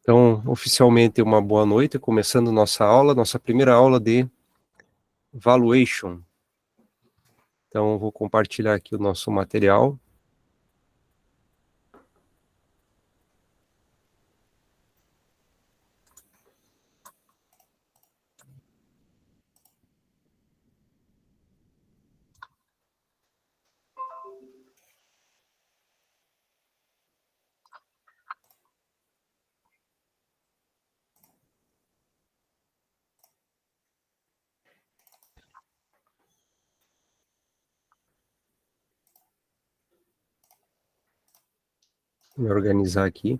Então, oficialmente, uma boa noite, começando nossa primeira aula de Valuation. Então, vou compartilhar aqui o nosso material. Vou me organizar aqui.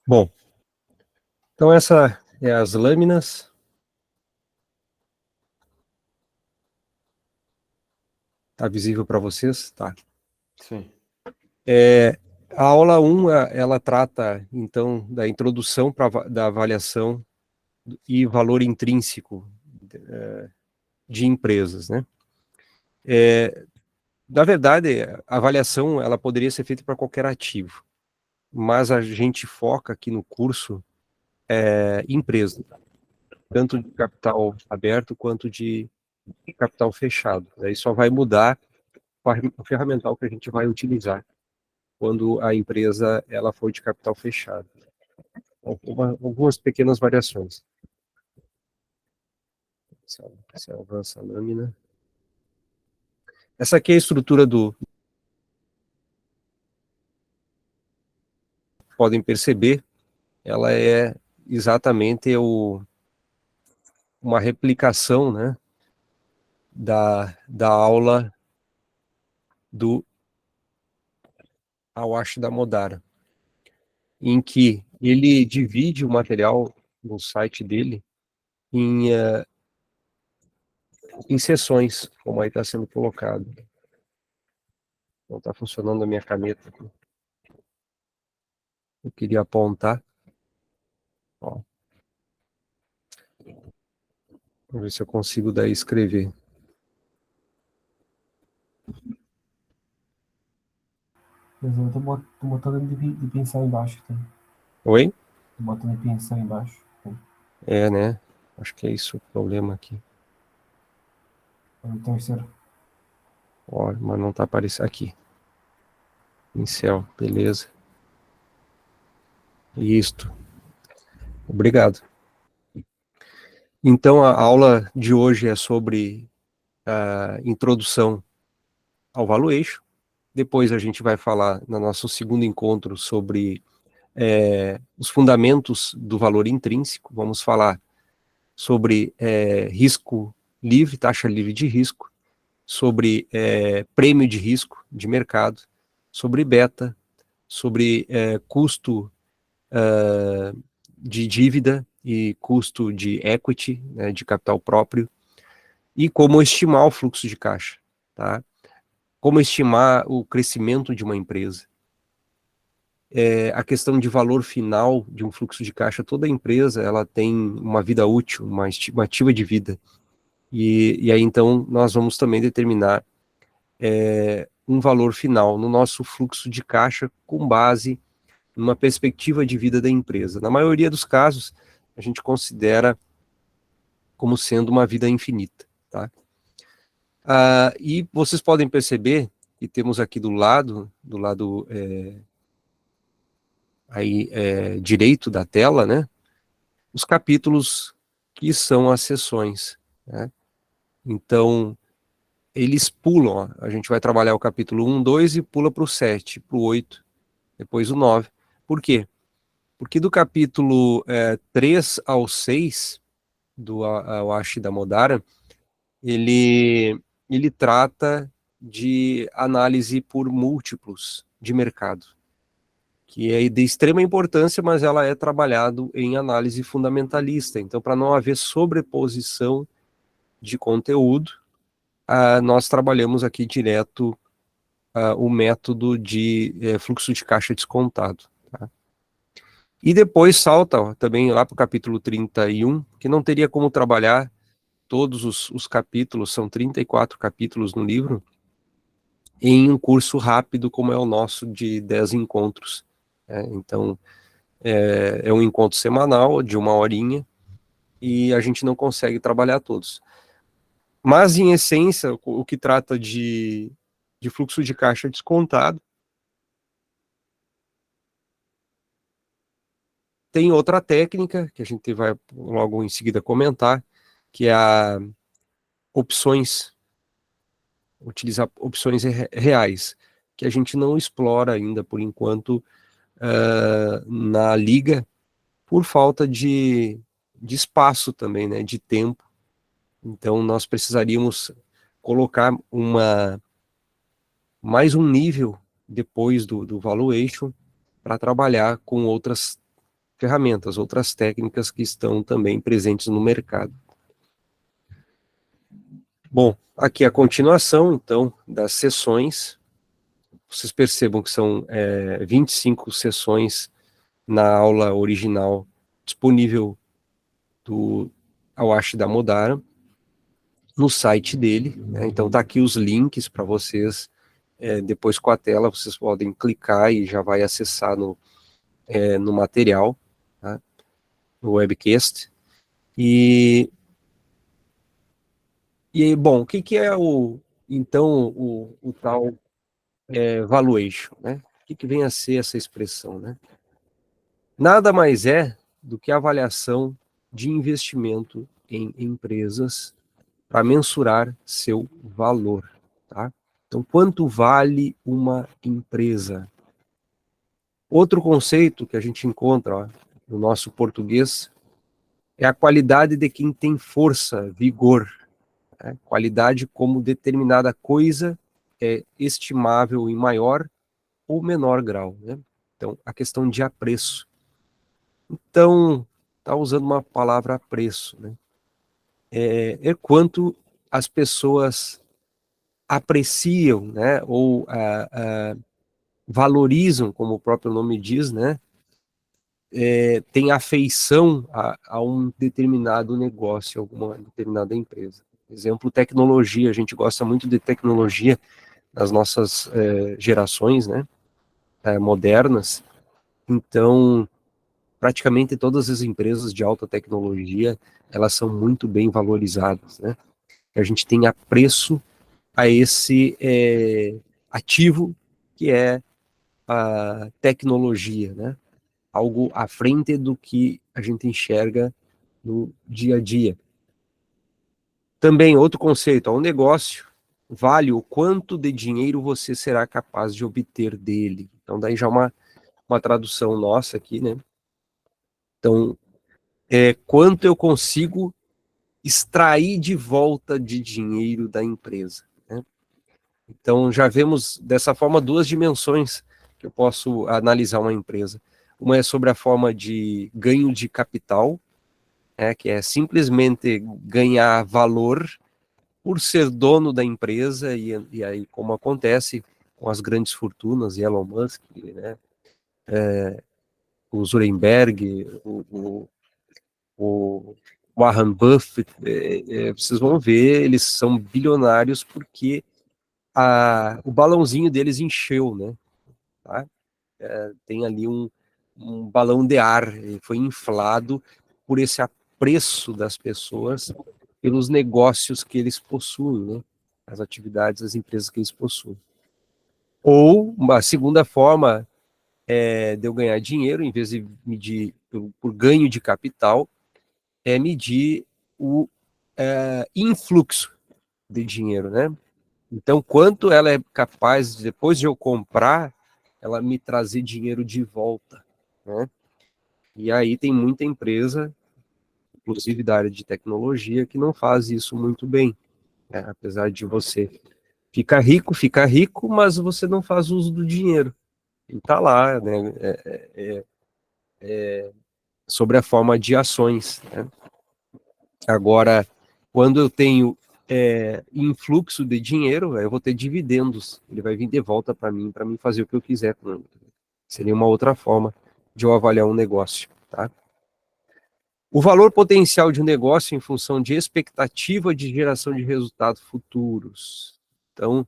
Bom, então essa é as lâminas. Tá visível para vocês? Tá. Sim. A aula 1, ela trata, então, da introdução da avaliação e valor intrínseco de empresas, né? Na verdade, a avaliação, ela poderia ser feita para qualquer ativo, mas a gente foca aqui no curso empresa, tanto de capital aberto quanto de capital fechado. Aí só vai mudar o ferramental que a gente vai utilizar quando a empresa ela for de capital fechado. Algumas pequenas variações. Você avança a lâmina. Essa aqui é a estrutura do... Podem perceber, ela é exatamente uma replicação, né, da aula do Awashi Damodara, em que ele divide o material no site dele em sessões, como aí está sendo colocado. Não está funcionando a minha caneta aqui. Eu queria apontar. Ó. Vamos ver se eu consigo daí escrever. Eu tô botando de pincel embaixo. Tá? Oi? Tô botando de pincel embaixo. É, né? Acho que é isso o problema aqui. No terceiro. Ó, mas não está aparecendo aqui. Pincel, beleza. Isto. Obrigado. Então, a aula de hoje é sobre a introdução ao valuation. Depois a gente vai falar no nosso segundo encontro sobre os fundamentos do valor intrínseco. Vamos falar sobre risco livre, taxa livre de risco, sobre prêmio de risco de mercado, sobre beta, sobre custo de dívida e custo de equity, né, de capital próprio, e como estimar o fluxo de caixa, tá? Como estimar o crescimento de uma empresa. A questão de valor final de um fluxo de caixa, toda empresa ela tem uma vida útil, uma estimativa de vida. E aí, então, nós vamos também determinar um valor final no nosso fluxo de caixa com base numa perspectiva de vida da empresa. Na maioria dos casos, a gente considera como sendo uma vida infinita, tá? E vocês podem perceber que temos aqui do lado aí, direito da tela, né, os capítulos que são as sessões, né? Então, eles pulam, ó, a gente vai trabalhar o capítulo 1, 2 e pula para o 7, para o 8, depois o 9. Por quê? Porque do capítulo 3 ao 6, do Awashi Damodara, ele trata de análise por múltiplos de mercado, que é de extrema importância, mas ela é trabalhado em análise fundamentalista. Então, para não haver sobreposição de conteúdo, nós trabalhamos aqui direto o método de fluxo de caixa descontado. Tá? E depois salta também lá para o capítulo 31, que não teria como trabalhar todos os capítulos, são 34 capítulos no livro, em um curso rápido como é o nosso de 10 encontros. Então, é um encontro semanal de 1 horinha, e a gente não consegue trabalhar todos. Mas, em essência, o que trata de fluxo de caixa descontado, tem outra técnica, que a gente vai logo em seguida comentar, que é a opções, utilizar opções reais, que a gente não explora ainda, por enquanto, na liga, por falta de espaço também, né, de tempo. Então, nós precisaríamos colocar mais um nível depois do valuation para trabalhar com outras ferramentas, outras técnicas que estão também presentes no mercado. Bom, aqui a continuação, então, das sessões. Vocês percebam que são 25 sessões na aula original disponível do Awashi Damodara no site dele, né? Então tá aqui os links para vocês, depois com a tela vocês podem clicar e já vai acessar no material, tá? No webcast. E bom, o que é então o tal valuation, né? O que vem a ser essa expressão, né? Nada mais é do que a avaliação de investimento em empresas para mensurar seu valor, tá? Então, quanto vale uma empresa? Outro conceito que a gente encontra, ó, no nosso português é a qualidade de quem tem força, vigor, né? Qualidade como determinada coisa é estimável em maior ou menor grau, né? Então, a questão de apreço. Então, tá usando uma palavra apreço, né? É quanto as pessoas apreciam, né? Ou valorizam, como o próprio nome diz, né? Tem afeição a um determinado negócio, alguma determinada empresa. Exemplo, tecnologia. A gente gosta muito de tecnologia nas nossas gerações, né? Modernas. Então, praticamente todas as empresas de alta tecnologia, elas são muito bem valorizadas, né? A gente tem apreço a esse ativo que é a tecnologia, né? Algo à frente do que a gente enxerga no dia a dia. Também outro conceito, um negócio vale o quanto de dinheiro você será capaz de obter dele. Então daí já uma tradução nossa aqui, né? Então, quanto eu consigo extrair de volta de dinheiro da empresa, né? Então, já vemos dessa forma duas dimensões que eu posso analisar uma empresa. Uma é sobre a forma de ganho de capital, que é simplesmente ganhar valor por ser dono da empresa, e aí, como acontece com as grandes fortunas, Elon Musk, né, o Zuckerberg, o Warren Buffett, vocês vão ver, eles são bilionários porque o balãozinho deles encheu, né? Tá? Tem ali um balão de ar, foi inflado por esse apreço das pessoas pelos negócios que eles possuem, né? As atividades, as empresas que eles possuem. Ou uma segunda forma de eu ganhar dinheiro, em vez de medir por ganho de capital, é medir o influxo de dinheiro, né? Então, quanto ela é capaz, depois de eu comprar, ela me trazer dinheiro de volta, né? E aí tem muita empresa, inclusive da área de tecnologia, que não faz isso muito bem, né? Apesar de você ficar rico, mas você não faz uso do dinheiro. E tá lá, né? Sobre a forma de ações, né? Agora, quando eu tenho em fluxo de dinheiro, eu vou ter dividendos, ele vai vir de volta para mim fazer o que eu quiser com ele. Seria uma outra forma de eu avaliar um negócio, tá? O valor potencial de um negócio em função de expectativa de geração de resultados futuros. Então,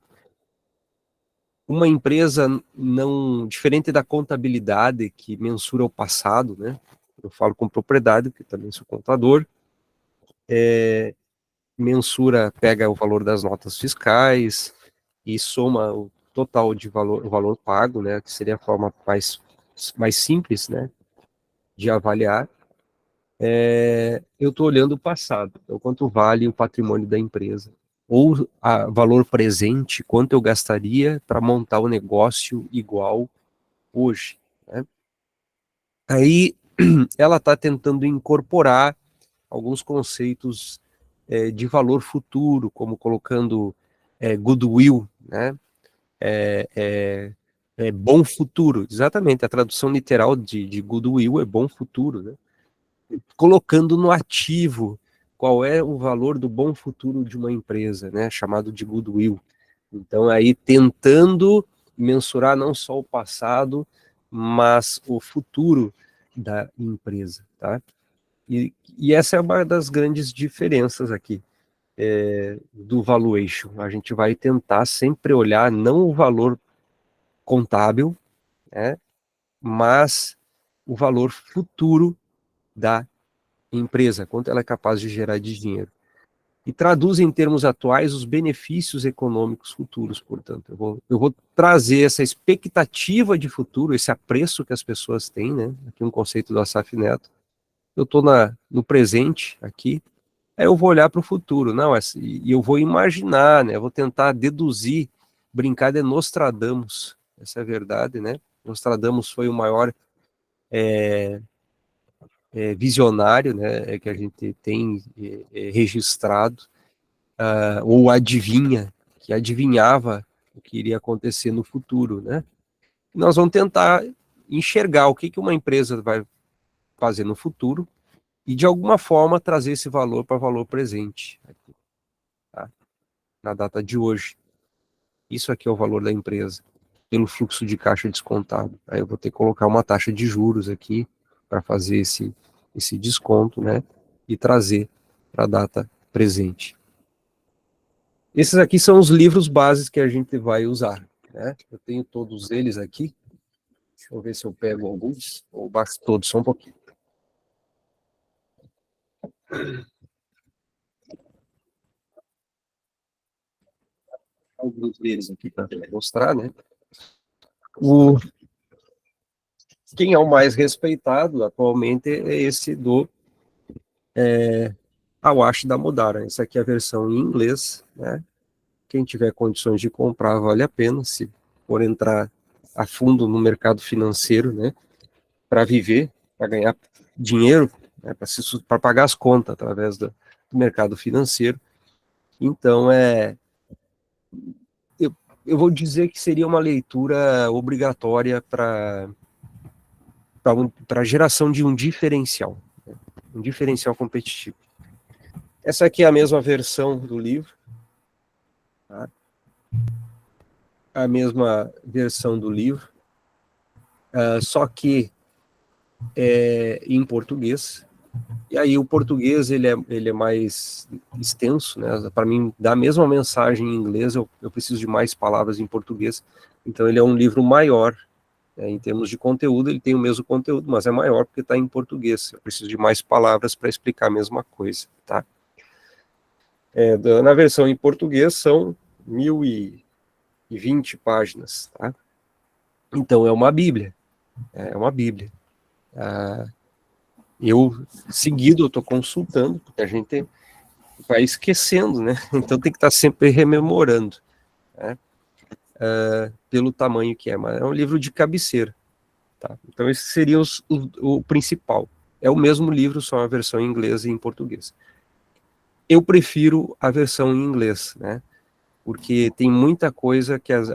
uma empresa não, diferente da contabilidade que mensura o passado, né? Eu falo com propriedade, porque também sou contador, mensura, pega o valor das notas fiscais e soma o total de valor, o valor pago, né? Que seria a forma mais simples, né? De avaliar. Eu estou olhando o passado, então quanto vale o patrimônio da empresa, ou o valor presente, quanto eu gastaria para montar o negócio igual hoje, né? Aí ela está tentando incorporar alguns conceitos de valor futuro, como colocando goodwill, né? Bom futuro, exatamente, a tradução literal de goodwill é bom futuro, né? Colocando no ativo qual é o valor do bom futuro de uma empresa, né, chamado de goodwill. Então, aí tentando mensurar não só o passado, mas o futuro da empresa, tá? E essa é uma das grandes diferenças aqui do valuation. A gente vai tentar sempre olhar não o valor contábil, né, mas o valor futuro da empresa, quanto ela é capaz de gerar de dinheiro. E traduz em termos atuais os benefícios econômicos futuros, portanto. Eu vou trazer essa expectativa de futuro, esse apreço que as pessoas têm, né? Aqui um conceito do Asaf Neto. Eu estou no presente aqui, aí eu vou olhar para o futuro, não, e eu vou imaginar, né? Eu vou tentar deduzir, brincar de Nostradamus, essa é a verdade, né? Nostradamus foi o maior visionário, né, que a gente tem registrado, ou adivinha, que adivinhava o que iria acontecer no futuro, né? E nós vamos tentar enxergar o que uma empresa vai fazer no futuro e, de alguma forma, trazer esse valor para valor presente, tá? Na data de hoje. Isso aqui é o valor da empresa, pelo fluxo de caixa descontado. Aí eu vou ter que colocar uma taxa de juros aqui para fazer esse desconto, né? E trazer para a data presente. Esses aqui são os livros bases que a gente vai usar, né? Eu tenho todos eles aqui. Deixa eu ver se eu pego alguns, ou basta todos, só um pouquinho. Alguns deles aqui para mostrar, né? Quem é o mais respeitado atualmente é esse do Awashi Damodara. Essa aqui é a versão em inglês, né? Quem tiver condições de comprar, vale a pena, se for entrar a fundo no mercado financeiro, né? Para viver, para ganhar dinheiro, né, para pagar as contas através do mercado financeiro. Então, eu vou dizer que seria uma leitura obrigatória para a geração de um diferencial competitivo. Essa aqui é a mesma versão do livro, tá? A mesma versão do livro, só que em português. E aí o português ele é mais extenso, né? Para mim, dar a mesma mensagem em inglês, eu preciso de mais palavras em português. Então ele é um livro maior, né? Em termos de conteúdo, ele tem o mesmo conteúdo, mas é maior porque está em português. Eu preciso de mais palavras para explicar a mesma coisa, tá? Na versão em português são 1020 páginas, tá? Então é uma Bíblia, é uma Bíblia. Eu estou consultando, porque a gente vai esquecendo, né? Então tem que estar sempre rememorando, né? Pelo tamanho que é, mas é um livro de cabeceira, tá? Então esse seria o principal. É o mesmo livro, só a versão em inglês e em português. Eu prefiro a versão em inglês, né? Porque tem muita coisa que às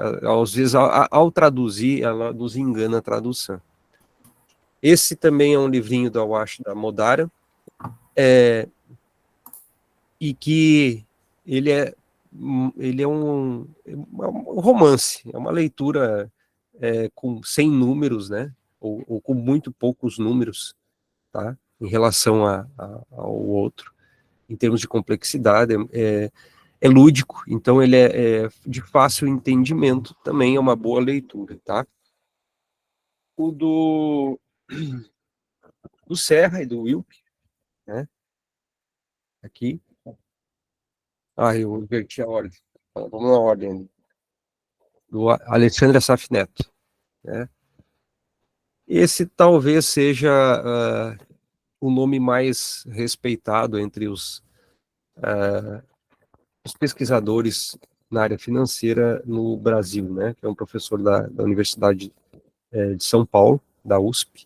vezes ao traduzir ela nos engana a tradução. Esse também é um livrinho do Awashi Damodara, e que ele é um romance, é uma leitura sem números, né? Ou com muito poucos números, tá? Em relação ao outro, em termos de complexidade, é lúdico, então ele é de fácil entendimento, também é uma boa leitura, tá? O do Serra e do Wilk, né? Aqui. Eu inverti a ordem. Vamos na ordem. Do Alexandre Assaf Neto, né? Esse talvez seja o nome mais respeitado entre os pesquisadores na área financeira no Brasil, né? Que é um professor da Universidade de São Paulo, da USP,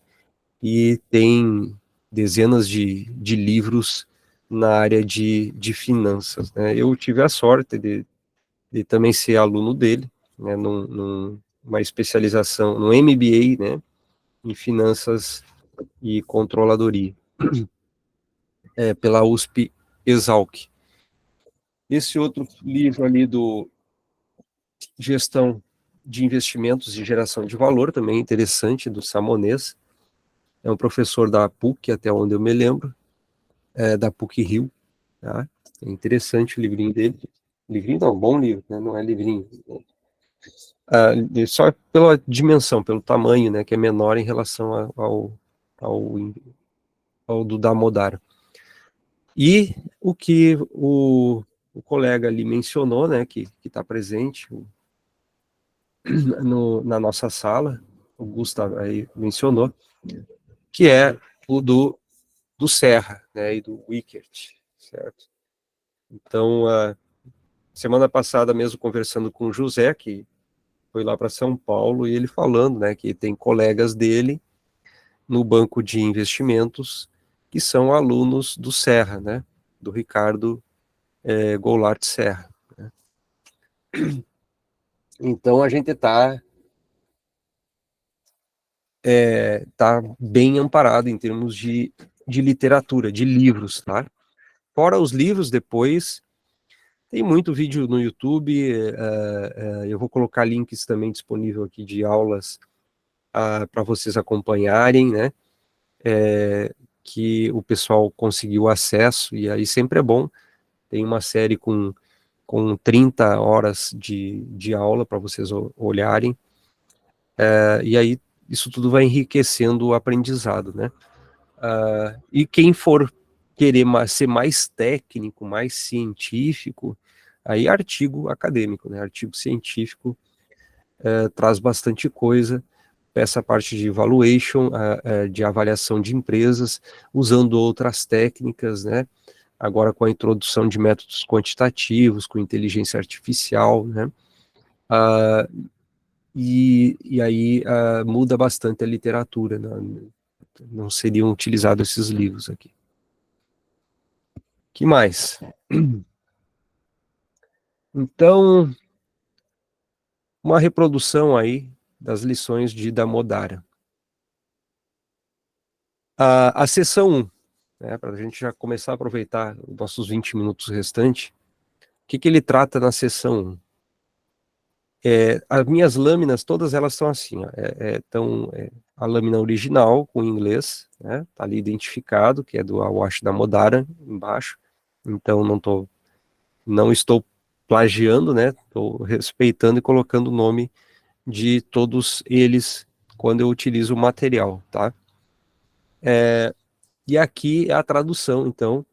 e tem dezenas de livros na área de finanças, né? Eu tive a sorte de também ser aluno dele, né? Numa especialização, no MBA, né? Em finanças e controladoria, pela USP Exalc. Esse outro livro ali do Gestão de Investimentos e Geração de Valor, também interessante, do Samonês, é um professor da PUC, até onde eu me lembro, da PUC-Rio, tá? É interessante o livrinho dele. Livrinho não, bom livro, né? Não é livrinho. Só pela dimensão, pelo tamanho, né? Que é menor em relação ao do Damodara. E o que o colega ali mencionou, né? Que está presente na nossa sala, o Gustavo aí mencionou, que é o do Serra, né? E do Wickert, certo? Então, semana passada mesmo conversando com o José, que foi lá para São Paulo, e ele falando, né, que tem colegas dele no banco de investimentos que são alunos do Serra, né, do Ricardo Goulart Serra, né? Então a gente tá bem amparado em termos de literatura, de livros, tá? Fora os livros, depois tem muito vídeo no YouTube, eu vou colocar links também disponível aqui de aulas para vocês acompanharem, né? Que o pessoal conseguiu acesso, e aí sempre é bom. Tem uma série com 30 horas de aula para vocês olharem, e aí isso tudo vai enriquecendo o aprendizado, né? E quem for querer ser mais técnico, mais científico, aí artigo acadêmico, né? Artigo científico traz bastante coisa, essa parte de valuation, de avaliação de empresas, usando outras técnicas, né? Agora com a introdução de métodos quantitativos, com inteligência artificial, né? E aí muda bastante a literatura, né? Não seriam utilizados esses livros aqui. Que mais? Então, uma reprodução aí das lições de Damodara. A seção 1, né, para a gente já começar a aproveitar os nossos 20 minutos restantes, o que ele trata na seção 1? As minhas lâminas, todas elas são assim, ó, a lâmina original, com inglês, né, tá ali identificado, que é do Awash Damodara, embaixo, então não estou plagiando, né, estou respeitando e colocando o nome de todos eles quando eu utilizo o material, tá? E aqui é a tradução, então,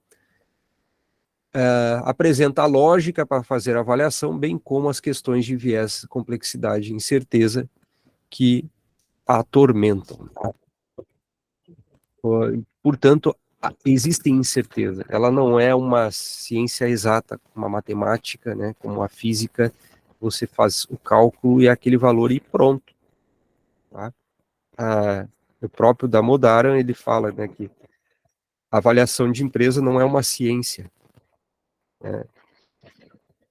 apresenta a lógica para fazer a avaliação, bem como as questões de viés, complexidade e incerteza que a atormentam. Portanto, existe incerteza. Ela não é uma ciência exata, uma matemática, né, como a física. Você faz o cálculo e aquele valor e pronto. Tá? O próprio Damodaran, ele fala, né, que a avaliação de empresa não é uma ciência. Né?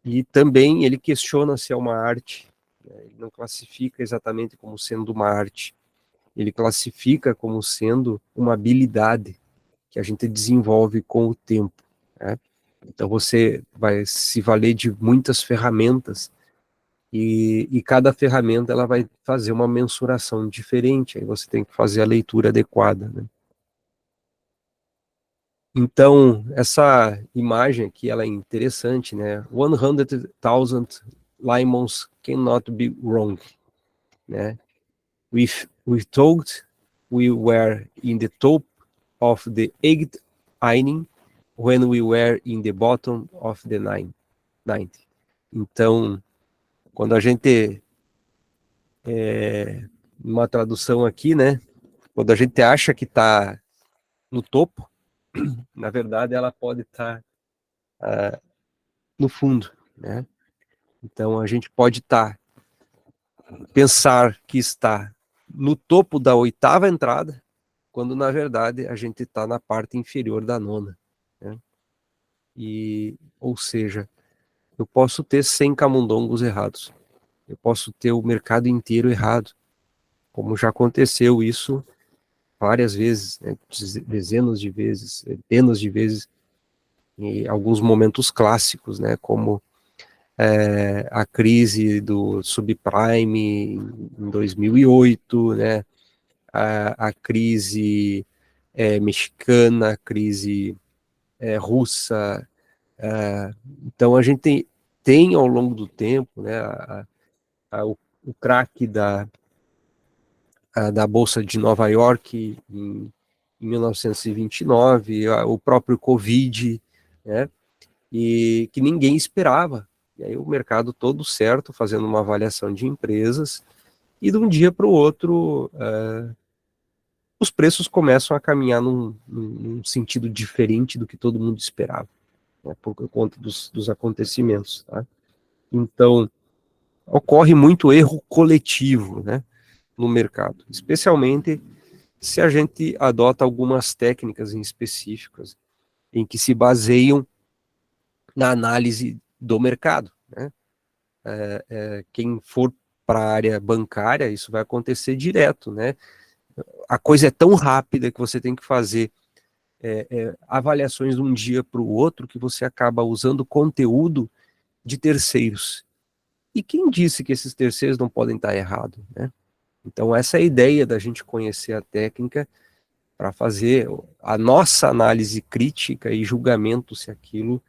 E também ele questiona se é uma arte. Né? Ele não classifica exatamente como sendo uma arte. Ele classifica como sendo uma habilidade que a gente desenvolve com o tempo. Né? Então você vai se valer de muitas ferramentas e cada ferramenta ela vai fazer uma mensuração diferente, aí você tem que fazer a leitura adequada, né? Então, essa imagem aqui, ela é interessante, né? 100,000 lemons cannot be wrong, né? We thought we were in the top of the eighth inning when we were in the bottom of the ninth. Então, quando a gente, uma tradução aqui, né? Quando a gente acha que está no topo, na verdade ela pode estar no fundo, né? Então a gente pode pensar que está no topo da oitava entrada, quando na verdade a gente está na parte inferior da nona, né? Ou seja, eu posso ter 100 camundongos errados, eu posso ter o mercado inteiro errado, como já aconteceu isso várias vezes, né? Dezenas de vezes, centenas de vezes, em alguns momentos clássicos, né? Como a crise do subprime em 2008, né? A crise mexicana, a crise russa. Então a gente tem ao longo do tempo, né, o crack da Bolsa de Nova York em 1929, o próprio Covid, né, e que ninguém esperava. E aí o mercado todo certo, fazendo uma avaliação de empresas, e de um dia para o outro, os preços começam a caminhar num sentido diferente do que todo mundo esperava, né, por conta dos acontecimentos. Tá? Então, ocorre muito erro coletivo, né, no mercado, especialmente se a gente adota algumas técnicas em específicas em que se baseiam na análise do mercado, né? Quem for para a área bancária, isso vai acontecer direto, né? A coisa é tão rápida que você tem que fazer avaliações de um dia para o outro que você acaba usando conteúdo de terceiros. E quem disse que esses terceiros não podem estar errados, né? Então essa é a ideia da gente conhecer a técnica para fazer a nossa análise crítica e julgamento se aquilo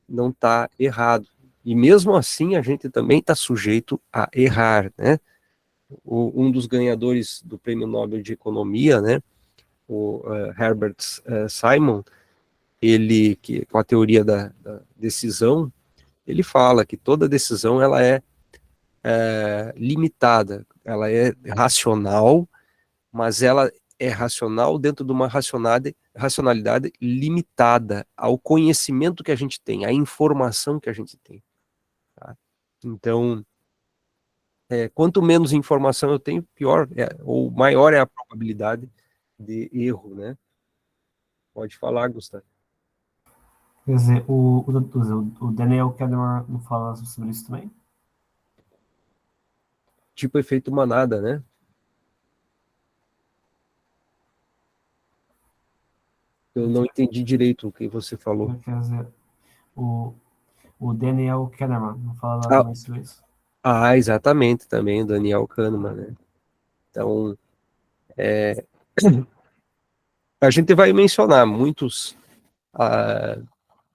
não está errado. E mesmo assim a gente também está sujeito a errar, né? Um dos ganhadores do Prêmio Nobel de Economia, né, o Herbert Simon, ele, com a teoria da decisão, ele fala que toda decisão ela é limitada, ela é racional, mas ela é racional dentro de uma racionalidade limitada ao conhecimento que a gente tem, à informação que a gente tem. Tá? Então, quanto menos informação eu tenho, pior, ou maior é a probabilidade de erro, né? Pode falar, Gustavo. Quer dizer, o Daniel Kahneman não fala sobre isso também? Tipo efeito manada, né? Eu não entendi direito o que você falou. Quer dizer, o, o Daniel Kahneman não fala nada Ah, mais sobre isso? exatamente, também, o Daniel Kahneman, né? Então, a gente vai mencionar muitos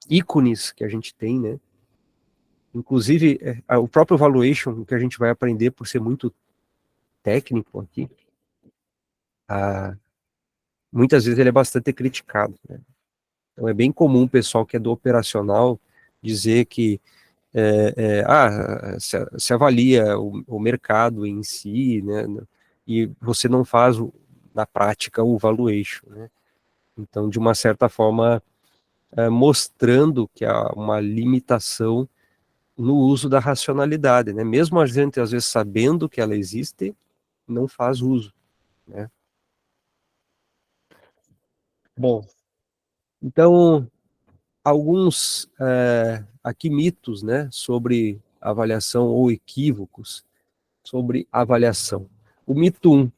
ícones que a gente tem, né? Inclusive, o próprio valuation, que a gente vai aprender por ser muito técnico aqui, muitas vezes ele é bastante criticado, né? Então é bem comum o pessoal que é do operacional dizer que se avalia o mercado em si, né? E você não faz na prática o valuation, né? Então, de uma certa forma, mostrando que há uma limitação no uso da racionalidade, né? Mesmo a gente, às vezes, sabendo que ela existe, não faz uso, né? Bom, então, alguns aqui mitos, né, sobre avaliação ou equívocos sobre avaliação. O mito 1,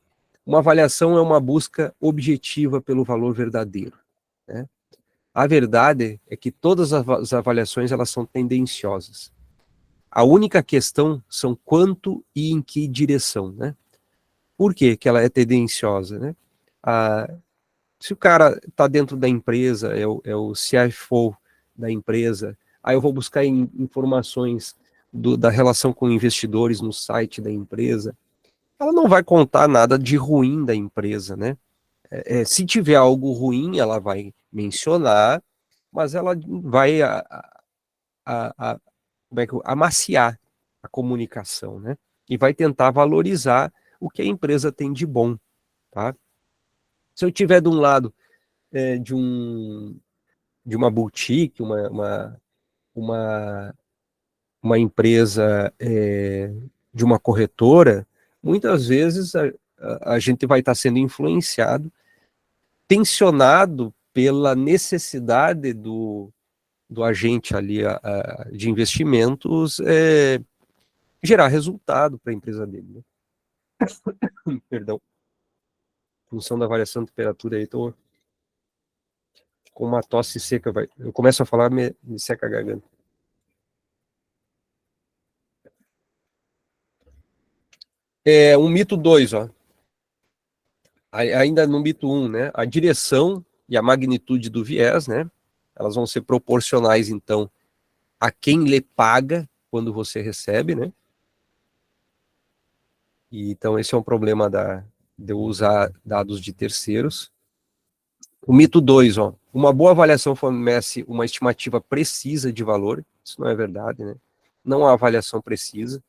uma avaliação é uma busca objetiva pelo valor verdadeiro, né? A verdade é que todas as avaliações elas são tendenciosas. A única questão são quanto e em que direção, né? Por que que ela é tendenciosa, né? Se o cara está dentro da empresa, é o CFO da empresa, aí eu vou buscar informações da relação com investidores no site da empresa, ela não vai contar nada de ruim da empresa, né? Se tiver algo ruim, ela vai mencionar, mas ela vai como é que, amaciar a comunicação, né? E vai tentar valorizar o que a empresa tem de bom, tá? Se eu tiver de um lado de uma boutique, uma, uma empresa de uma corretora, muitas vezes a gente vai estar sendo influenciado, tensionado pela necessidade do agente ali de investimentos gerar resultado para a empresa dele, né? Perdão. Em função da variação de temperatura aí, estou com uma tosse seca, eu começo a falar, me seca a garganta. Um mito 2, ó. Ainda no mito 1, né? A direção e a magnitude do viés, né? Elas vão ser proporcionais, então, a quem lhe paga quando você recebe, né? E, então, esse é um problema de eu usar dados de terceiros. O mito 2, ó. Uma boa avaliação fornece uma estimativa precisa de valor. Isso não é verdade, né? Não há avaliação precisa.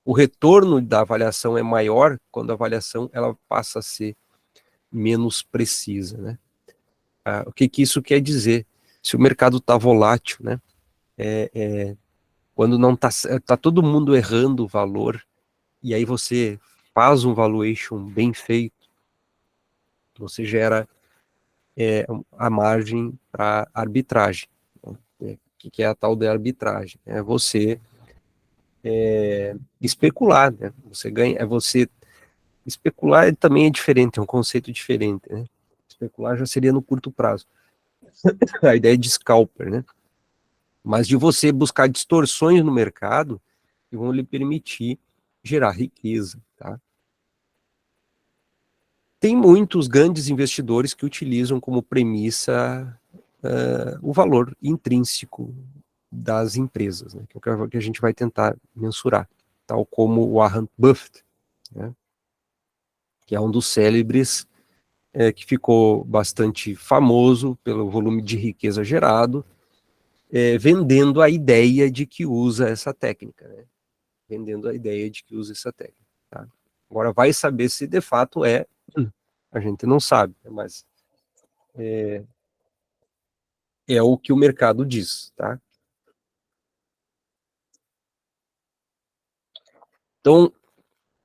O retorno da avaliação é maior quando a avaliação ela passa a ser menos precisa, né? O que isso quer dizer? Se o mercado está volátil, né? Quando não tá todo mundo errando o valor, e aí você faz um valuation bem feito, você gera a margem para arbitragem. Né? O que é a tal de arbitragem? É você especular, né? Você ganha, você especular também é diferente, é um conceito diferente, né? Especular já seria no curto prazo. A ideia é de scalper, né? Mas de você buscar distorções no mercado que vão lhe permitir gerar riqueza, tá? Tem muitos grandes investidores que utilizam como premissa o valor intrínseco das empresas, né? Que é o que a gente vai tentar mensurar, tal como o Warren Buffett, né? Que é um dos célebres que ficou bastante famoso pelo volume de riqueza gerado, vendendo a ideia de que usa essa técnica, né? Vendendo a ideia de que usa essa técnica. Tá? Agora, vai saber se de fato a gente não sabe, mas é o que o mercado diz, tá? Então,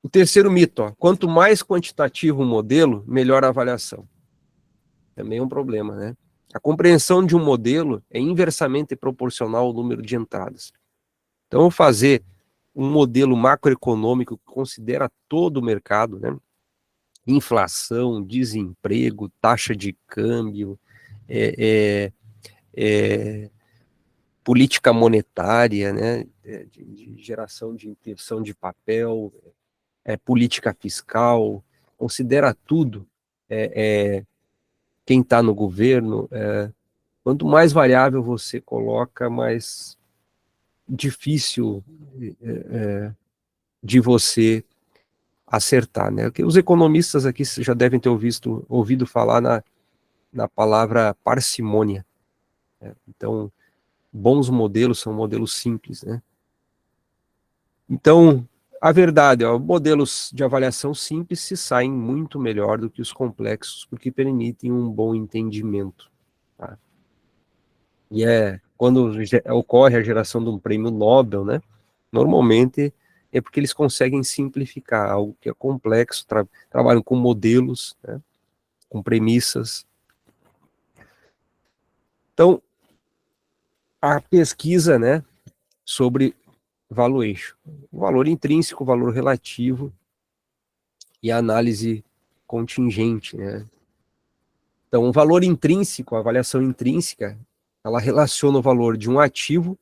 o terceiro mito, ó, quanto mais quantitativo o modelo, melhor a avaliação. Também é um problema, né? A compreensão de um modelo é inversamente proporcional ao número de entradas. Então, fazer um modelo macroeconômico que considera todo o mercado, né? Inflação, desemprego, taxa de câmbio, política monetária, né? De geração de impressão de papel, política fiscal, considera tudo. Quem está no governo, quanto mais variável você coloca, mais difícil de você acertar, né? Porque os economistas aqui já devem ter ouvido falar na palavra parcimônia, né? Então, bons modelos são modelos simples, né? Então, a verdade, ó, modelos de avaliação simples se saem muito melhor do que os complexos, porque permitem um bom entendimento, tá? E quando ocorre a geração de um prêmio Nobel, né? Normalmente é porque eles conseguem simplificar algo que é complexo, trabalham com modelos, né? Com premissas. Então, a pesquisa, né, sobre valuation, o valor intrínseco, o valor relativo e a análise contingente, né? Então, o valor intrínseco, a avaliação intrínseca, ela relaciona o valor de um ativo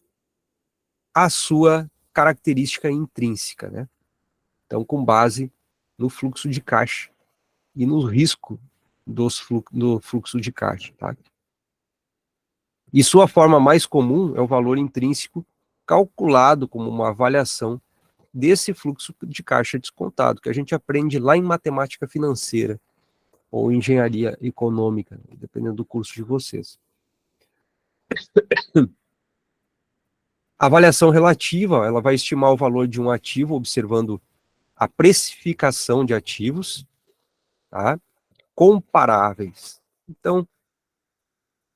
à sua característica intrínseca, né? Então, com base no fluxo de caixa e no risco do fluxo de caixa, tá? E sua forma mais comum é o valor intrínseco calculado como uma avaliação desse fluxo de caixa descontado, que a gente aprende lá em matemática financeira ou engenharia econômica, dependendo do curso de vocês. A avaliação relativa, ela vai estimar o valor de um ativo observando a precificação de ativos, tá? Comparáveis. Então,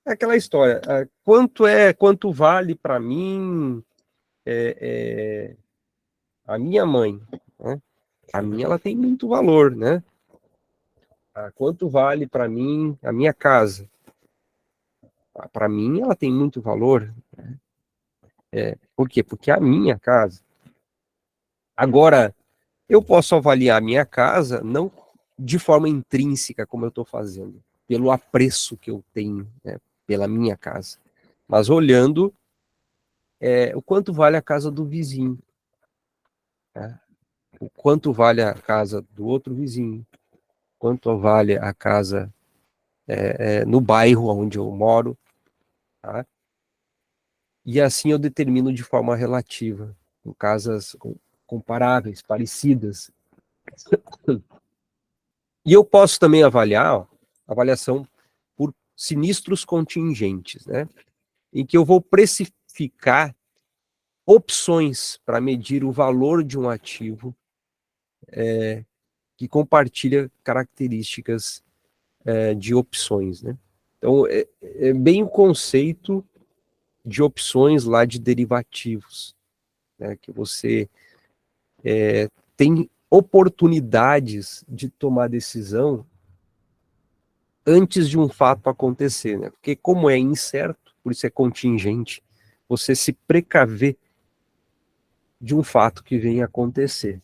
é aquela história, quanto vale para mim a minha mãe, né? A minha, ela tem muito valor, né? Quanto vale para mim a minha casa? Para mim, ela tem muito valor. Por quê? Porque é a minha casa. Agora, eu posso avaliar a minha casa não de forma intrínseca, como eu estou fazendo, pelo apreço que eu tenho, né, pela minha casa, mas olhando o quanto vale a casa do vizinho, né? O quanto vale a casa do outro vizinho, quanto vale a casa no bairro onde eu moro, tá? E assim eu determino de forma relativa, com casas comparáveis, parecidas. E eu posso também avaliar, ó, avaliação por sinistros contingentes, né? Em que eu vou precificar opções para medir o valor de um ativo que compartilha características de opções, né? Então, é bem o conceito de opções lá de derivativos, né? Que você tem oportunidades de tomar decisão antes de um fato acontecer, né? Porque como é incerto, por isso é contingente, você se precaver de um fato que venha acontecer.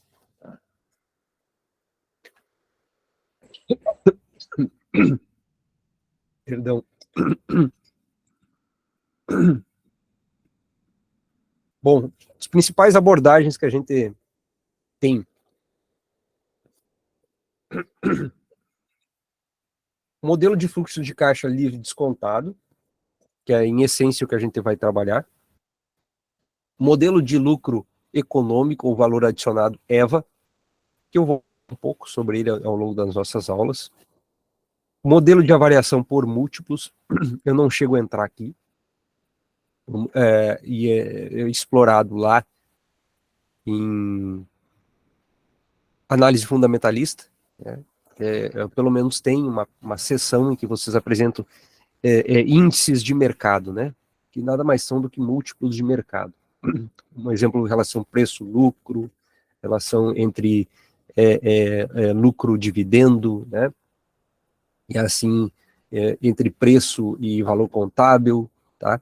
Perdão. Bom, as principais abordagens que a gente tem. Modelo de fluxo de caixa livre descontado, que é em essência o que a gente vai trabalhar. Modelo de lucro econômico ou valor adicionado EVA, que eu vou falar um pouco sobre ele ao longo das nossas aulas. Modelo de avaliação por múltiplos, eu não chego a entrar aqui, e é explorado lá em análise fundamentalista, né? Pelo menos tem uma sessão em que vocês apresentam índices de mercado, né? Que nada mais são do que múltiplos de mercado. Um exemplo, relação preço-lucro, relação entre lucro-dividendo, né? E assim, entre preço e valor contábil, tá?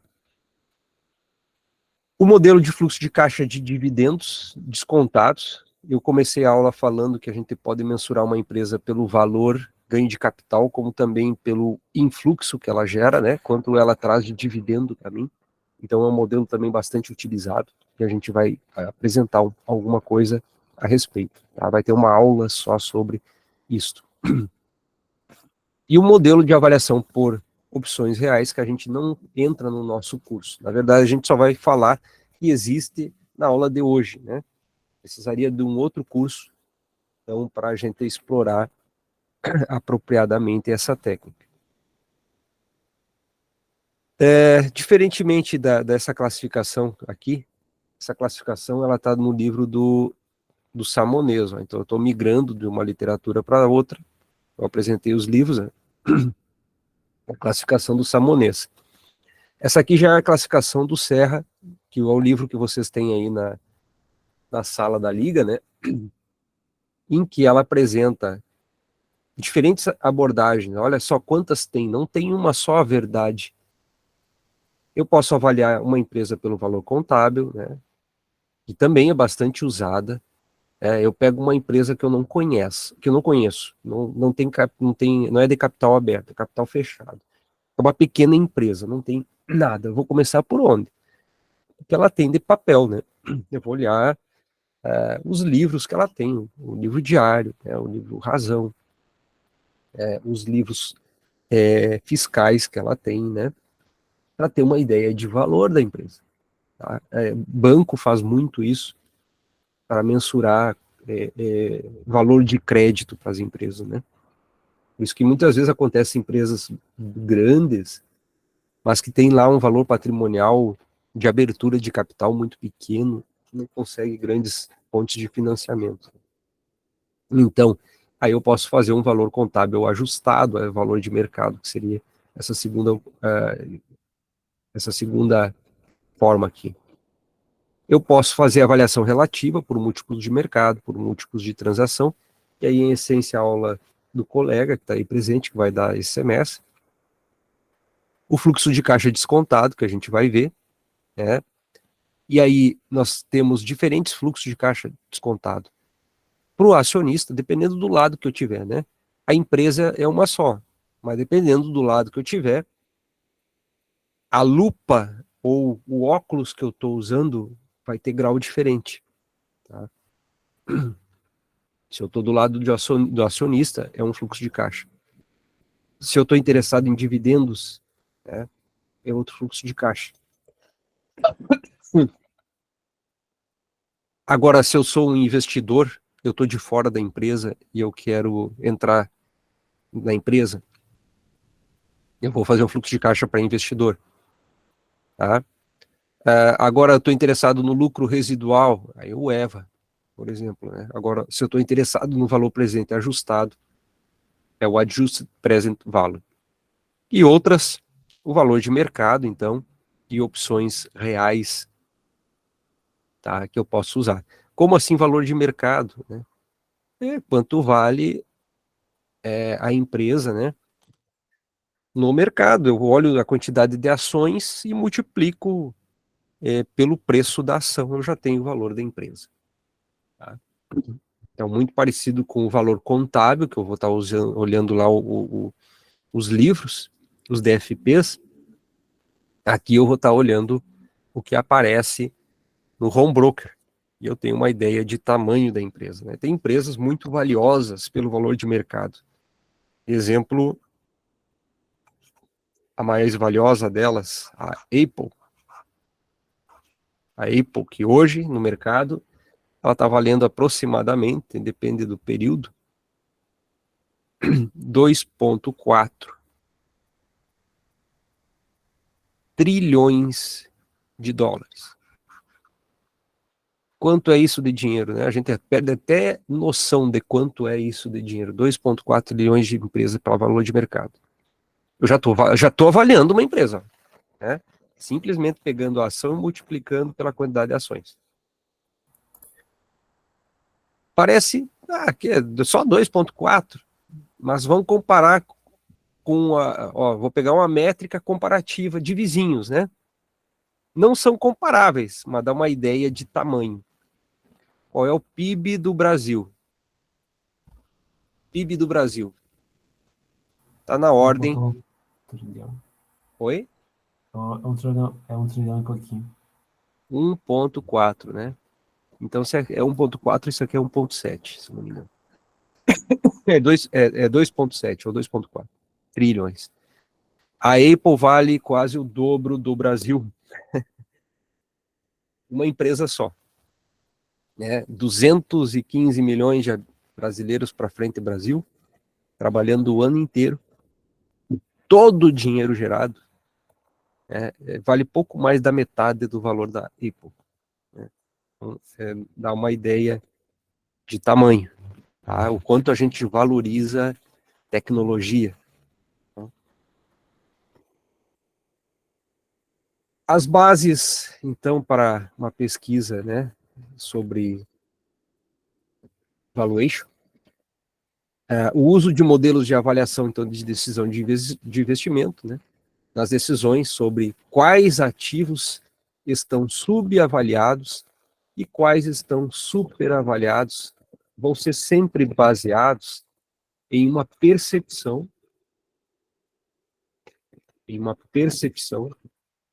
O modelo de fluxo de caixa de dividendos descontados, eu comecei a aula falando que a gente pode mensurar uma empresa pelo valor, ganho de capital, como também pelo influxo que ela gera, né? Quanto ela traz de dividendo para mim. Então é um modelo também bastante utilizado, que a gente vai apresentar alguma coisa a respeito. Tá? Vai ter uma aula só sobre isto. E o modelo de avaliação por opções reais, que a gente não entra no nosso curso. Na verdade, a gente só vai falar que existe na aula de hoje, né? Precisaria de um outro curso, então, para a gente explorar apropriadamente essa técnica. Diferentemente dessa classificação aqui, essa classificação ela está no livro do Samonês, ó. Então eu estou migrando de uma literatura para outra. Eu apresentei os livros, né? A classificação do Samonês. Essa aqui já é a classificação do Serra, que é o livro que vocês têm aí na sala da Liga, né? Em que ela apresenta diferentes abordagens. Olha só quantas tem, não tem uma só verdade. Eu posso avaliar uma empresa pelo valor contábil, né? Que também é bastante usada. Eu pego uma empresa que eu não conheço, não é de capital aberto, é capital fechado. É uma pequena empresa, não tem nada. Eu vou começar por onde? O que ela tem de papel, né? Eu vou olhar os livros que ela tem, o livro diário, o livro Razão, os livros fiscais que ela tem, né? Para ter uma ideia de valor da empresa. Tá? Banco faz muito isso para mensurar valor de crédito para as empresas, né? Por isso que muitas vezes acontece em empresas grandes, mas que tem lá um valor patrimonial de abertura de capital muito pequeno, não consegue grandes fontes de financiamento. Então, aí eu posso fazer um valor contábil ajustado, valor de mercado, que seria essa segunda forma aqui. Eu posso fazer avaliação relativa por múltiplos de mercado, por múltiplos de transação, e aí, em essência, a aula do colega que está aí presente, que vai dar esse semestre. O fluxo de caixa descontado, que a gente vai ver, né? E aí, nós temos diferentes fluxos de caixa descontado. Para o acionista, dependendo do lado que eu tiver, né? A empresa é uma só, mas dependendo do lado que eu tiver, a lupa ou o óculos que eu estou usando vai ter grau diferente. Tá? Se eu estou do lado do acionista, é um fluxo de caixa. Se eu estou interessado em dividendos, né, é outro fluxo de caixa. Agora, se eu sou um investidor, eu estou de fora da empresa e eu quero entrar na empresa, eu vou fazer um fluxo de caixa para investidor. Tá? Agora, eu estou interessado no lucro residual, aí o EVA, por exemplo. Né? Agora, se eu estou interessado no valor presente ajustado, é o Adjusted Present Value. E outras, o valor de mercado, então, e opções reais, tá, que eu posso usar. Como assim valor de mercado? Né? Quanto vale a empresa, né, no mercado. Eu olho a quantidade de ações e multiplico pelo preço da ação, eu já tenho o valor da empresa. Tá? Então, muito parecido com o valor contábil, que eu vou estar olhando lá os livros, os DFPs. Aqui eu vou estar olhando o que aparece no home broker. E eu tenho uma ideia de tamanho da empresa. Né? Tem empresas muito valiosas pelo valor de mercado. Exemplo, a mais valiosa delas, a Apple. A Apple, que hoje, no mercado, ela está valendo aproximadamente, depende do período, 2,4 trilhões de dólares. Quanto é isso de dinheiro? Né? A gente perde até noção de quanto é isso de dinheiro. 2,4 trilhões de empresa pelo valor de mercado. Eu já tô avaliando uma empresa. Né? Simplesmente pegando a ação e multiplicando pela quantidade de ações. Parece que é só 2,4, mas vamos comparar com vou pegar uma métrica comparativa de vizinhos, né? Não são comparáveis, mas dá uma ideia de tamanho. Qual é o PIB do Brasil? PIB do Brasil. Está na ordem. 1,1 trilhão. Oi? É um trilhão e pouquinho. 1,4, né? Então, se é 1,4, isso aqui é 1,7, se não me engano. É 2,7 ou 2,4 trilhões. A Apple vale quase o dobro do Brasil. Uma empresa só. Né? 215 milhões de brasileiros para frente Brasil, trabalhando o ano inteiro. Todo o dinheiro gerado vale pouco mais da metade do valor da Apple. Né? Então, dá uma ideia de tamanho. Tá? O quanto a gente valoriza tecnologia. Tá? As bases, então, para uma pesquisa, né, sobre valuation, o uso de modelos de avaliação, então, de decisão de investimento, né, nas decisões sobre quais ativos estão subavaliados e quais estão superavaliados, vão ser sempre baseados em uma percepção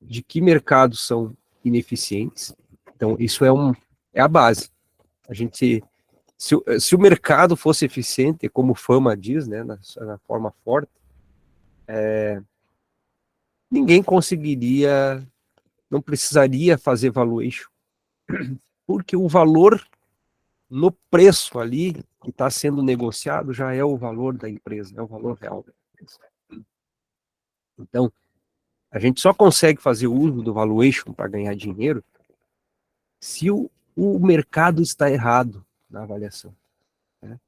de que mercados são ineficientes. Então, isso é a base. A gente, se o mercado fosse eficiente, como Fama diz, né, na forma forte, ninguém conseguiria, não precisaria fazer valuation, porque o valor no preço ali que está sendo negociado já é o valor da empresa, é o valor real da empresa. Então, a gente só consegue fazer uso do valuation para ganhar dinheiro se o mercado está errado na avaliação. Né?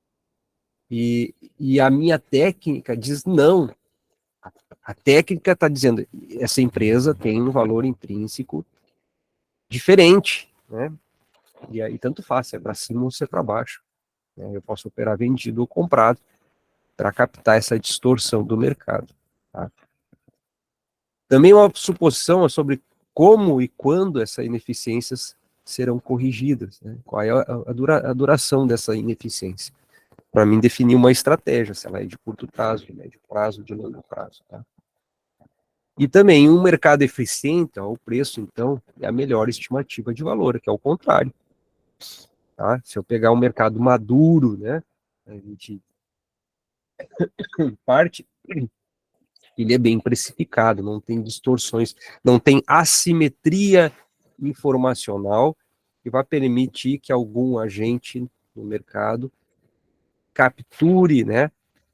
E a minha técnica diz não. A técnica está dizendo essa empresa tem um valor intrínseco diferente, né? E aí tanto faz, se é para cima ou se é para baixo. Né? Eu posso operar vendido ou comprado para captar essa distorção do mercado. Tá? Também uma suposição é sobre como e quando essas ineficiências serão corrigidas. Né? Qual é a duração dessa ineficiência? Para mim, definir uma estratégia, se ela é de curto prazo, de médio prazo, de longo prazo. Tá? E também um mercado eficiente, ó, o preço, então, é a melhor estimativa de valor, que é o contrário. Tá? Se eu pegar um mercado maduro, né, a gente parte, ele é bem precificado, não tem distorções, não tem assimetria informacional que vai permitir que algum agente no mercado capture, né,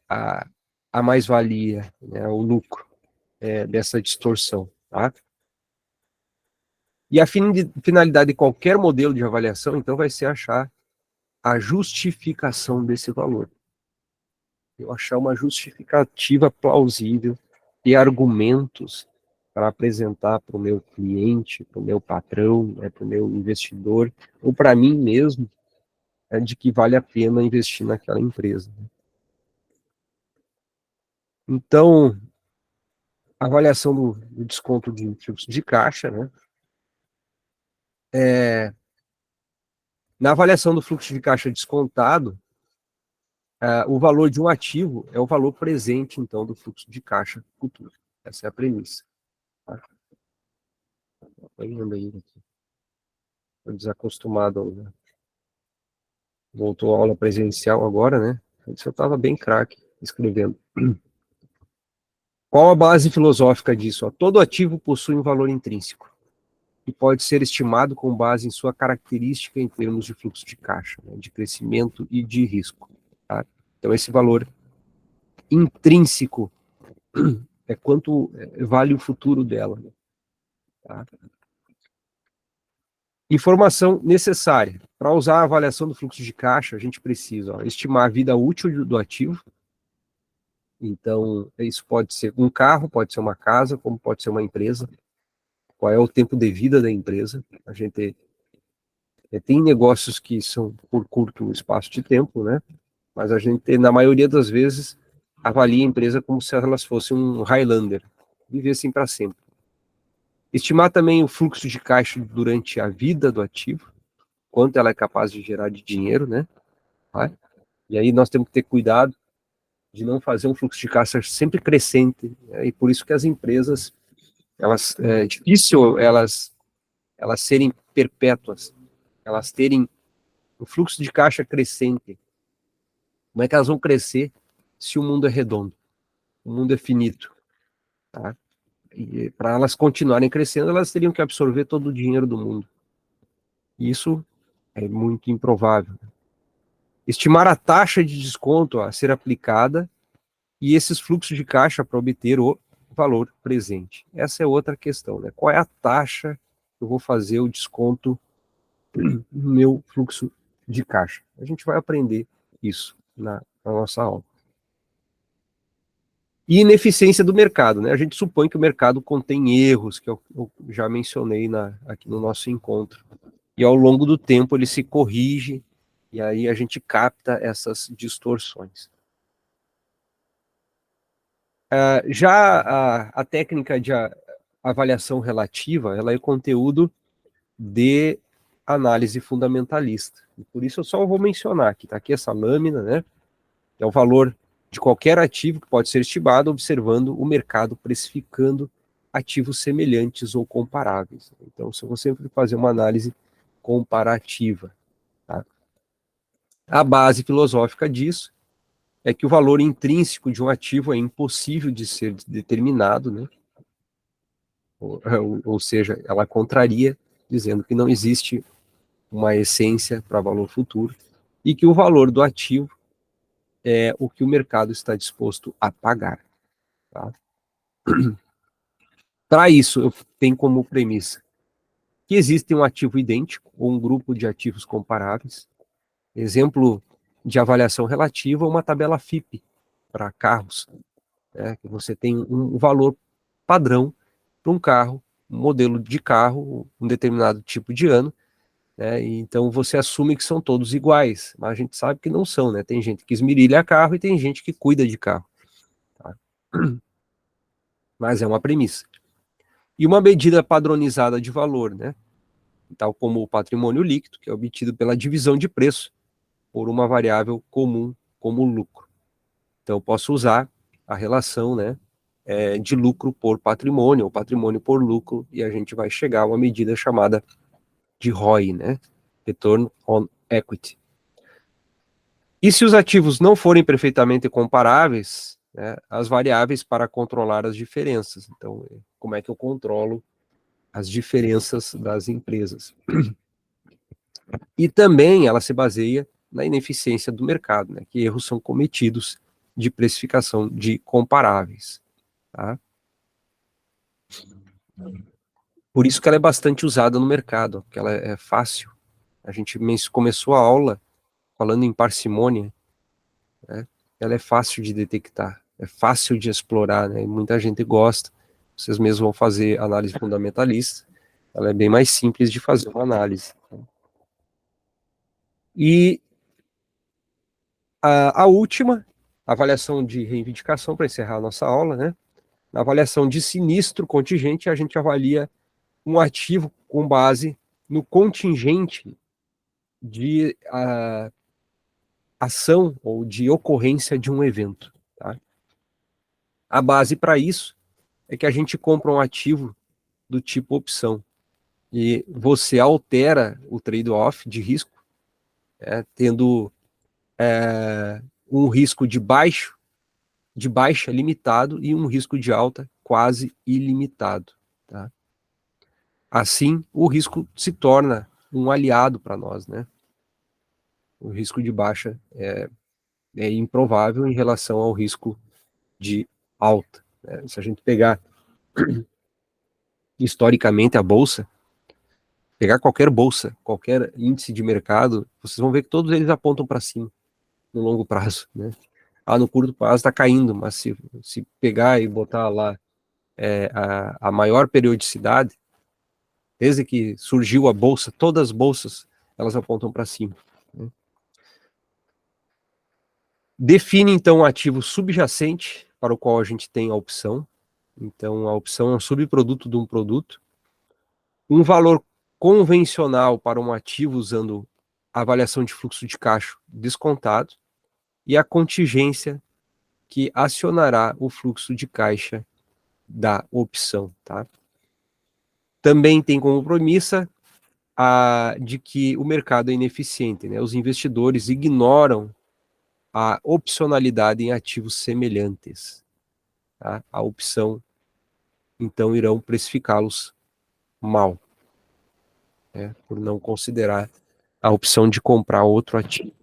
a, a mais-valia, né, o lucro dessa distorção. Tá? E a finalidade de qualquer modelo de avaliação, então, vai ser achar a justificação desse valor. Eu achar uma justificativa plausível e argumentos para apresentar para o meu cliente, para o meu patrão, para o meu investidor, ou para mim mesmo, de que vale a pena investir naquela empresa. Então, a avaliação do desconto de fluxo de caixa, né? Na avaliação do fluxo de caixa descontado, o valor de um ativo é o valor presente, então, do fluxo de caixa futuro. Essa é a premissa. Tá? Estou desacostumado. Né? Voltou a aula presencial agora, né? Antes eu estava bem craque escrevendo. Qual a base filosófica disso? Ó, todo ativo possui um valor intrínseco e pode ser estimado com base em sua característica em termos de fluxo de caixa, né, de crescimento e de risco. Tá? Então, esse valor intrínseco é quanto vale o futuro dela. Tá? Informação necessária. Para usar a avaliação do fluxo de caixa, a gente precisa estimar a vida útil do ativo. Então, isso pode ser um carro, pode ser uma casa, como pode ser uma empresa. Qual é o tempo de vida da empresa? A gente tem negócios que são por curto espaço de tempo, né? Mas a gente, na maioria das vezes, avalia a empresa como se elas fossem um Highlander, viver assim para sempre. Estimar também o fluxo de caixa durante a vida do ativo, quanto ela é capaz de gerar de dinheiro, né? Tá? E aí nós temos que ter cuidado de não fazer um fluxo de caixa sempre crescente, né? E por isso que as empresas, é difícil elas serem perpétuas, elas terem um fluxo de caixa crescente. Como é que elas vão crescer se o mundo é redondo? O mundo é finito, tá? E para elas continuarem crescendo, elas teriam que absorver todo o dinheiro do mundo. Isso é muito improvável. Estimar a taxa de desconto a ser aplicada e esses fluxos de caixa para obter o valor presente. Essa é outra questão, né? Qual é a taxa que eu vou fazer o desconto no meu fluxo de caixa? A gente vai aprender isso na nossa aula. E ineficiência do mercado, né? A gente supõe que o mercado contém erros, que eu já mencionei aqui no nosso encontro. E ao longo do tempo ele se corrige, e aí a gente capta essas distorções. Já a técnica de avaliação relativa, ela é o conteúdo de análise fundamentalista. E por isso eu só vou mencionar que está aqui essa lâmina, né? É o valor de qualquer ativo que pode ser estimado observando o mercado precificando ativos semelhantes ou comparáveis. Então, se eu vou sempre fazer uma análise comparativa. Tá? A base filosófica disso é que o valor intrínseco de um ativo é impossível de ser determinado, né? Ou seja, ela contraria, dizendo que não existe uma essência para valor futuro, e que o valor do ativo é o que o mercado está disposto a pagar. Tá? Para isso, eu tenho como premissa que existe um ativo idêntico ou um grupo de ativos comparáveis. Exemplo de avaliação relativa é uma tabela FIPE para carros, né, que você tem um valor padrão para um carro, um modelo de carro, um determinado tipo de ano, né, e então você assume que são todos iguais, mas a gente sabe que não são, né? Tem gente que esmerilha carro e tem gente que cuida de carro. Tá? Mas é uma premissa. E uma medida padronizada de valor, né? Tal como o patrimônio líquido, que é obtido pela divisão de preço por uma variável comum como lucro. Então, eu posso usar a relação, né, de lucro por patrimônio, ou patrimônio por lucro, e a gente vai chegar a uma medida chamada de ROI, né, Return on Equity. E se os ativos não forem perfeitamente comparáveis, né, as variáveis para controlar as diferenças. Então, como é que eu controlo as diferenças das empresas? E também ela se baseia na ineficiência do mercado, né, que erros são cometidos de precificação de comparáveis. Tá? Por isso que ela é bastante usada no mercado, porque ela é fácil. A gente começou a aula falando em parcimônia, né? Ela é fácil de detectar, é fácil de explorar, né? E muita gente gosta. Vocês mesmos vão fazer análise fundamentalista, ela é bem mais simples de fazer uma análise. E a última, avaliação de reivindicação, para encerrar a nossa aula, né? Na avaliação de sinistro contingente, a gente avalia um ativo com base no contingente de ação ou de ocorrência de um evento. Tá? A base para isso é que a gente compra um ativo do tipo opção e você altera o trade-off de risco, tendo um risco de baixa limitado e um risco de alta quase ilimitado. Tá? Assim, o risco se torna um aliado para nós, né? O risco de baixa é improvável em relação ao risco de alta. Né? Se a gente pegar historicamente a bolsa, pegar qualquer bolsa, qualquer índice de mercado, vocês vão ver que todos eles apontam para cima no longo prazo, né? No curto prazo está caindo, mas se pegar e botar lá a maior periodicidade, desde que surgiu a bolsa, todas as bolsas, elas apontam para cima. Né? Define, então, um ativo subjacente para o qual a gente tem a opção. Então, a opção é um subproduto de um produto. Um valor convencional para um ativo usando a avaliação de fluxo de caixa descontado e a contingência que acionará o fluxo de caixa da opção. Tá? Também tem como premissa de que o mercado é ineficiente. Né? Os investidores ignoram a opcionalidade em ativos semelhantes. Tá? A opção, então, irão precificá-los mal, né? Por não considerar a opção de comprar outro ativo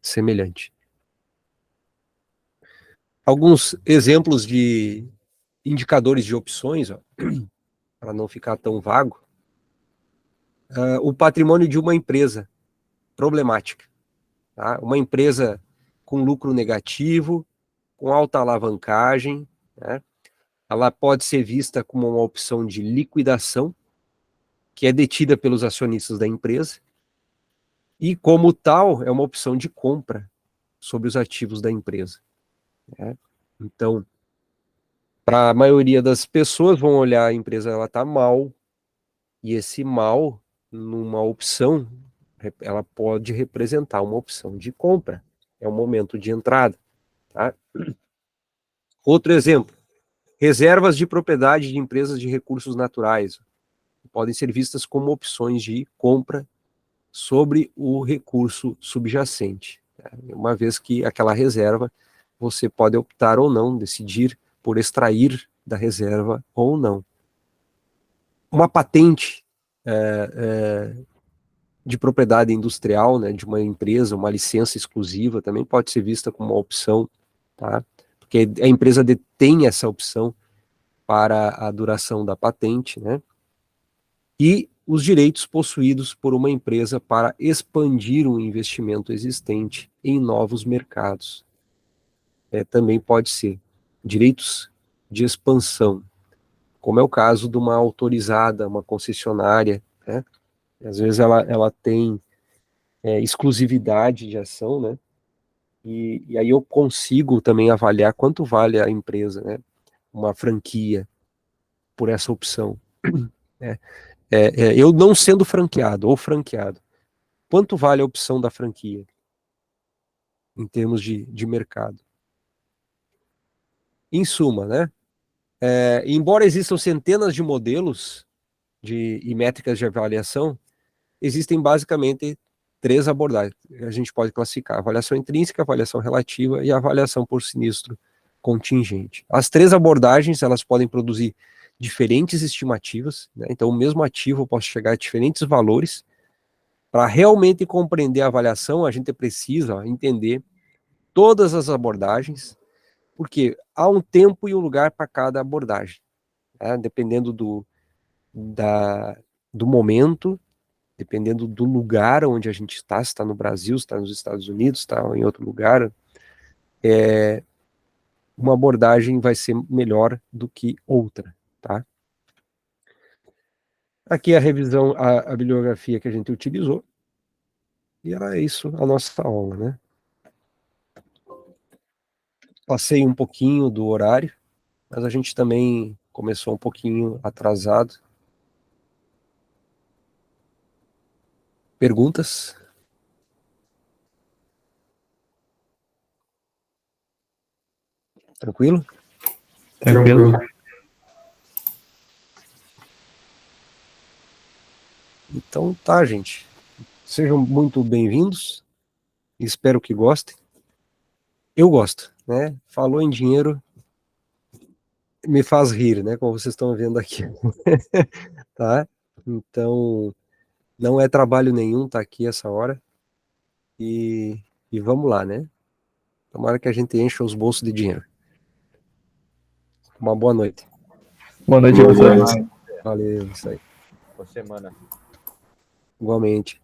semelhante. Alguns exemplos de indicadores de opções, para não ficar tão vago. O patrimônio de uma empresa problemática. Tá? Uma empresa com lucro negativo, com alta alavancagem, né? Ela pode ser vista como uma opção de liquidação, que é detida pelos acionistas da empresa, e como tal, é uma opção de compra sobre os ativos da empresa. Né? Então, para a maioria das pessoas, vão olhar a empresa, ela está mal, e esse mal numa opção, ela pode representar uma opção de compra. É o momento de entrada. Tá? Outro exemplo, reservas de propriedade de empresas de recursos naturais podem ser vistas como opções de compra sobre o recurso subjacente. Tá? Uma vez que aquela reserva, você pode optar ou não, decidir por extrair da reserva ou não. Uma patente de propriedade industrial, né, de uma empresa, uma licença exclusiva, também pode ser vista como uma opção, tá? Porque a empresa detém essa opção para a duração da patente, né? E os direitos possuídos por uma empresa para expandir um investimento existente em novos mercados. Também pode ser direitos de expansão, como é o caso de uma autorizada, uma concessionária, né? Às vezes ela tem exclusividade de ação, né? E aí eu consigo também avaliar quanto vale a empresa, né? Uma franquia por essa opção. Né? Eu não sendo franqueado ou franqueado, quanto vale a opção da franquia em termos de mercado? Em suma, né? Embora existam centenas de modelos e métricas de avaliação, existem basicamente 3 abordagens. A gente pode classificar: avaliação intrínseca, avaliação relativa e avaliação por sinistro contingente. As 3 abordagens, elas podem produzir diferentes estimativas, né? Então o mesmo ativo pode chegar a diferentes valores. Para realmente compreender a avaliação, a gente precisa entender todas as abordagens, porque há um tempo e um lugar para cada abordagem, né? Dependendo do momento, dependendo do lugar onde a gente está, se está no Brasil, se está nos Estados Unidos, se está em outro lugar, uma abordagem vai ser melhor do que outra, tá? Aqui a revisão, a bibliografia que a gente utilizou, e era isso a nossa aula, né? Passei um pouquinho do horário, mas a gente também começou um pouquinho atrasado. Perguntas? Tranquilo? Tranquilo. Então tá, gente. Sejam muito bem-vindos. Espero que gostem. Eu gosto, né? Falou em dinheiro, me faz rir, né? Como vocês estão vendo aqui. Tá? Então, não é trabalho nenhum estar aqui essa hora. E vamos lá, né? Tomara que a gente encha os bolsos de dinheiro. Uma boa noite. Boa noite a vocês. Valeu, isso aí. Boa semana. Igualmente.